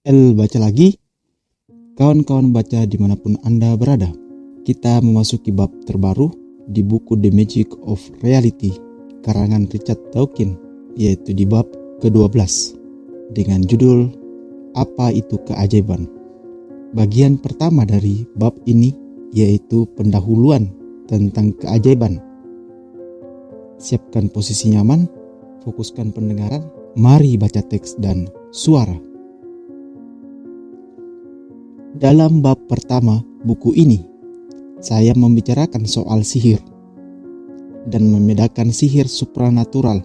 Baca lagi. Kawan-kawan baca dimanapun Anda berada. Kita memasuki bab terbaru di buku The Magic of Reality karangan Richard Dawkins, yaitu di bab ke-12 dengan judul Apa Itu Keajaiban. Bagian pertama dari bab ini yaitu pendahuluan tentang keajaiban. Siapkan posisi nyaman, fokuskan pendengaran, mari baca teks dan suara. Dalam bab pertama buku ini, saya membicarakan soal sihir dan membedakan sihir supranatural,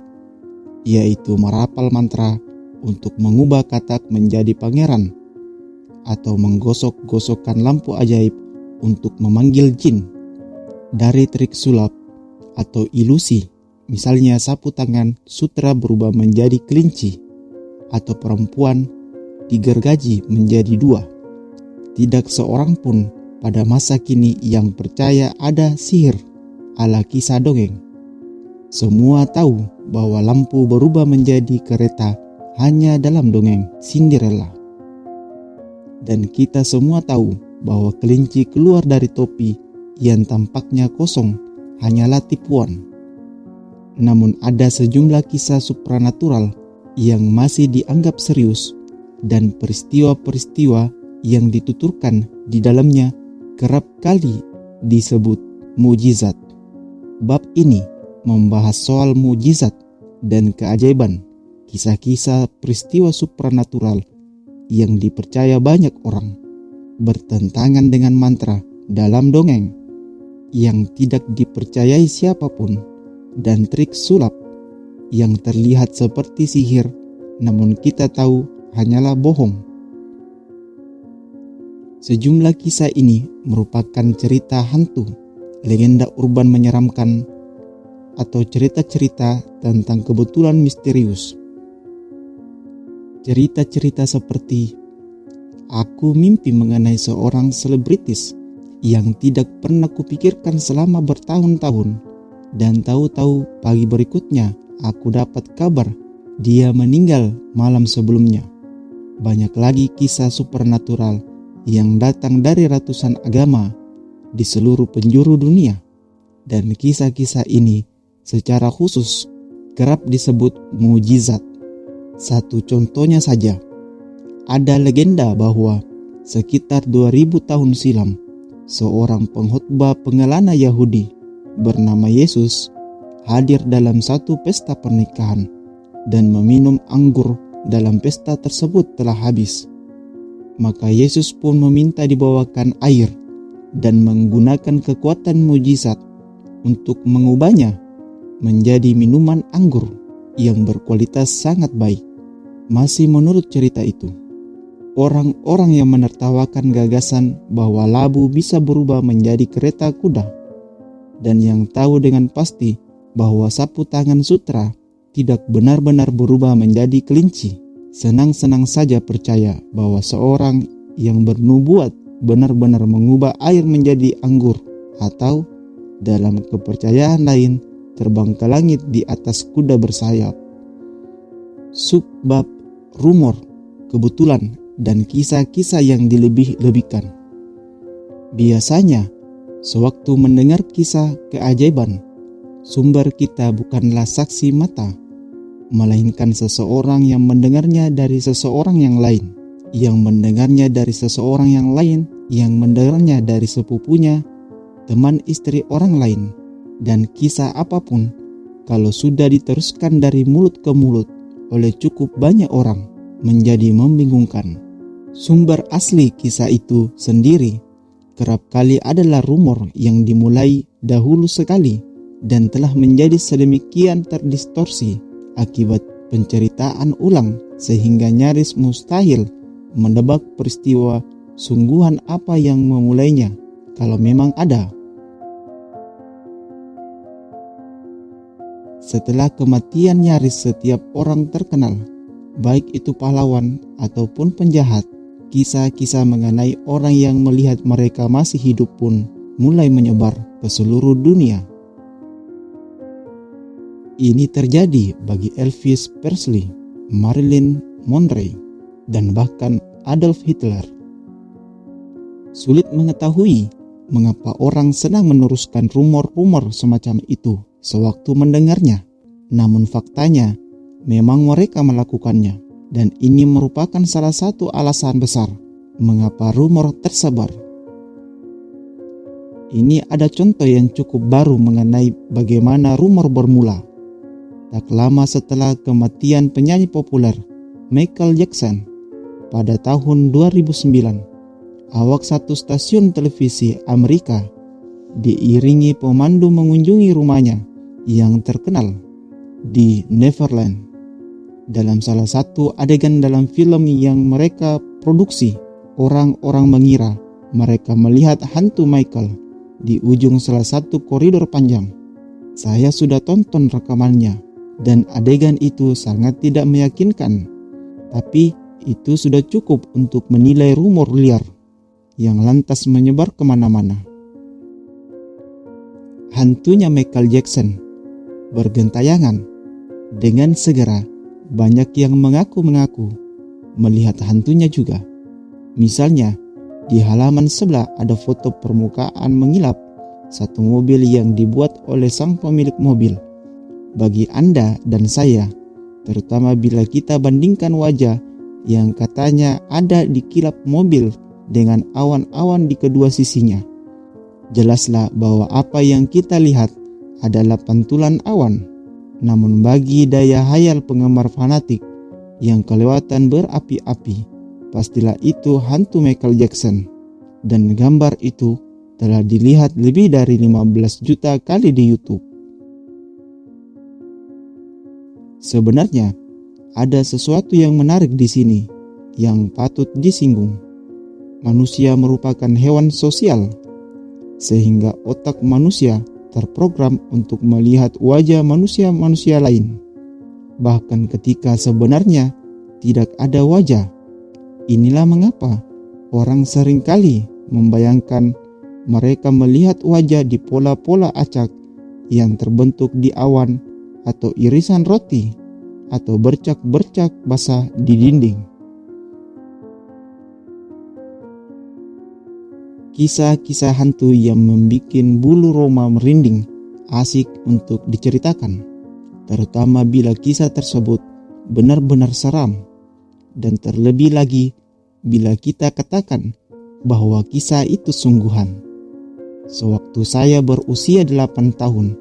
yaitu merapal mantra untuk mengubah katak menjadi pangeran, atau menggosok-gosokkan lampu ajaib untuk memanggil jin, dari trik sulap atau ilusi, misalnya sapu tangan sutra berubah menjadi kelinci, atau perempuan digergaji menjadi dua. Tidak seorang pun pada masa kini yang percaya ada sihir ala kisah dongeng. Semua tahu bahwa lampu berubah menjadi kereta hanya dalam dongeng Cinderella. Dan kita semua tahu bahwa kelinci keluar dari topi yang tampaknya kosong hanyalah tipuan. Namun ada sejumlah kisah supranatural yang masih dianggap serius, dan peristiwa-peristiwa yang dituturkan di dalamnya kerap kali disebut mukjizat. Bab ini membahas soal mukjizat dan keajaiban, kisah-kisah peristiwa supranatural yang dipercaya banyak orang, bertentangan dengan mantra dalam dongeng yang tidak dipercayai siapapun, dan trik sulap yang terlihat seperti sihir namun kita tahu hanyalah bohong. Sejumlah kisah ini merupakan cerita hantu, legenda urban menyeramkan, atau cerita-cerita tentang kebetulan misterius. Cerita-cerita seperti aku mimpi mengenai seorang selebritis yang tidak pernah kupikirkan selama bertahun-tahun, dan tahu-tahu pagi berikutnya aku dapat kabar dia meninggal malam sebelumnya. Banyak lagi kisah supernatural yang datang dari ratusan agama di seluruh penjuru dunia, dan kisah-kisah ini secara khusus kerap disebut mukjizat. Satu contohnya saja, ada legenda bahwa sekitar 2000 tahun silam, seorang pengkhotbah pengelana Yahudi bernama Yesus hadir dalam satu pesta pernikahan dan meminum anggur dalam pesta tersebut telah habis. Maka Yesus pun meminta dibawakan air dan menggunakan kekuatan mukjizat untuk mengubahnya menjadi minuman anggur yang berkualitas sangat baik. Masih menurut cerita itu, orang-orang yang menertawakan gagasan bahwa labu bisa berubah menjadi kereta kuda, dan yang tahu dengan pasti bahwa sapu tangan sutra tidak benar-benar berubah menjadi kelinci, senang-senang saja percaya bahwa seorang yang bernubuat benar-benar mengubah air menjadi anggur, atau dalam kepercayaan lain terbang ke langit di atas kuda bersayap. Subbab rumor, kebetulan, dan kisah-kisah yang dilebih-lebihkan. Biasanya, sewaktu mendengar kisah keajaiban, sumber kita bukanlah saksi mata, melainkan seseorang yang mendengarnya dari seseorang yang lain, yang mendengarnya dari seseorang yang lain, yang mendengarnya dari sepupunya, teman istri orang lain, dan kisah apapun, kalau sudah diteruskan dari mulut ke mulut oleh cukup banyak orang, menjadi membingungkan. Sumber asli kisah itu sendiri kerap kali adalah rumor yang dimulai dahulu sekali dan telah menjadi sedemikian terdistorsi akibat penceritaan ulang sehingga nyaris mustahil menebak peristiwa sungguhan apa yang memulainya, kalau memang ada. Setelah kematian nyaris setiap orang terkenal, baik itu pahlawan ataupun penjahat, kisah-kisah mengenai orang yang melihat mereka masih hidup pun mulai menyebar ke seluruh dunia. Ini terjadi bagi Elvis Presley, Marilyn Monroe, dan bahkan Adolf Hitler. Sulit mengetahui mengapa orang senang meneruskan rumor-rumor semacam itu sewaktu mendengarnya. Namun faktanya, memang mereka melakukannya. Dan ini merupakan salah satu alasan besar mengapa rumor tersebar. Ini ada contoh yang cukup baru mengenai bagaimana rumor bermula. Tak lama setelah kematian penyanyi populer Michael Jackson pada tahun 2009, awak satu stasiun televisi Amerika diiringi pemandu mengunjungi rumahnya yang terkenal di Neverland. Dalam salah satu adegan dalam film yang mereka produksi, orang-orang mengira mereka melihat hantu Michael di ujung salah satu koridor panjang. Saya sudah tonton rekamannya dan adegan itu sangat tidak meyakinkan. Tapi itu sudah cukup untuk menilai rumor liar yang lantas menyebar kemana-mana. Hantunya Michael Jackson bergentayangan. Dengan segera banyak yang mengaku-mengaku melihat hantunya juga. Misalnya, di halaman sebelah ada foto permukaan mengilap satu mobil yang dibuat oleh sang pemilik mobil. Bagi Anda dan saya, terutama bila kita bandingkan wajah yang katanya ada di kilap mobil dengan awan-awan di kedua sisinya, jelaslah bahwa apa yang kita lihat adalah pantulan awan. Namun bagi daya hayal penggemar fanatik yang kelewatan berapi-api, pastilah itu hantu Michael Jackson. Dan gambar itu telah dilihat lebih dari 15 juta kali di YouTube. Sebenarnya, ada sesuatu yang menarik di sini yang patut disinggung. Manusia merupakan hewan sosial, sehingga otak manusia terprogram untuk melihat wajah manusia-manusia lain, bahkan ketika sebenarnya tidak ada wajah. Inilah mengapa orang seringkali membayangkan mereka melihat wajah di pola-pola acak yang terbentuk di awan atau irisan roti atau bercak-bercak basah di dinding. Kisah-kisah hantu yang membuat bulu roma merinding asik untuk diceritakan, terutama bila kisah tersebut benar-benar seram, dan terlebih lagi bila kita katakan bahwa kisah itu sungguhan. Sewaktu saya berusia 8 tahun,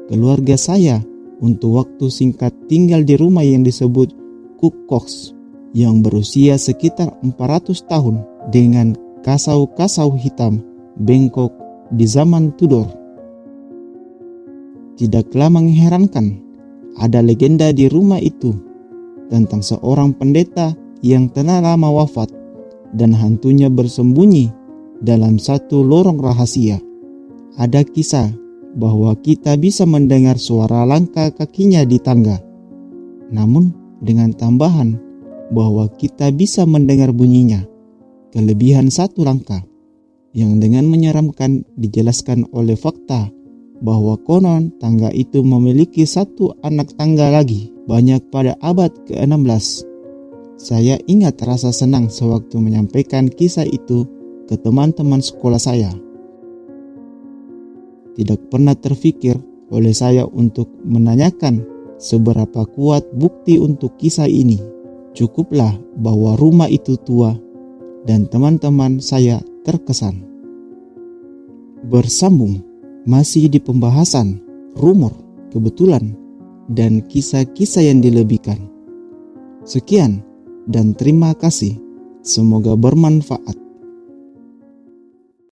keluarga saya untuk waktu singkat tinggal di rumah yang disebut Cook Cox yang berusia sekitar 400 tahun dengan kasau-kasau hitam bengkok di zaman Tudor. Tidaklah mengherankan, ada legenda di rumah itu tentang seorang pendeta yang telah lama wafat dan hantunya bersembunyi dalam satu lorong rahasia. Ada kisah bahwa kita bisa mendengar suara langkah kakinya di tangga, namun dengan tambahan bahwa kita bisa mendengar bunyinya kelebihan satu langkah, yang dengan menyeramkan dijelaskan oleh fakta bahwa konon tangga itu memiliki satu anak tangga lagi banyak pada abad ke-16. Saya ingat rasa senang sewaktu menyampaikan kisah itu ke teman-teman sekolah saya. Tidak pernah terfikir oleh saya untuk menanyakan seberapa kuat bukti untuk kisah ini. Cukuplah bahwa rumah itu tua dan teman-teman saya terkesan. Bersambung, masih di pembahasan rumor, kebetulan, dan kisah-kisah yang dilebihkan. Sekian dan terima kasih. Semoga bermanfaat.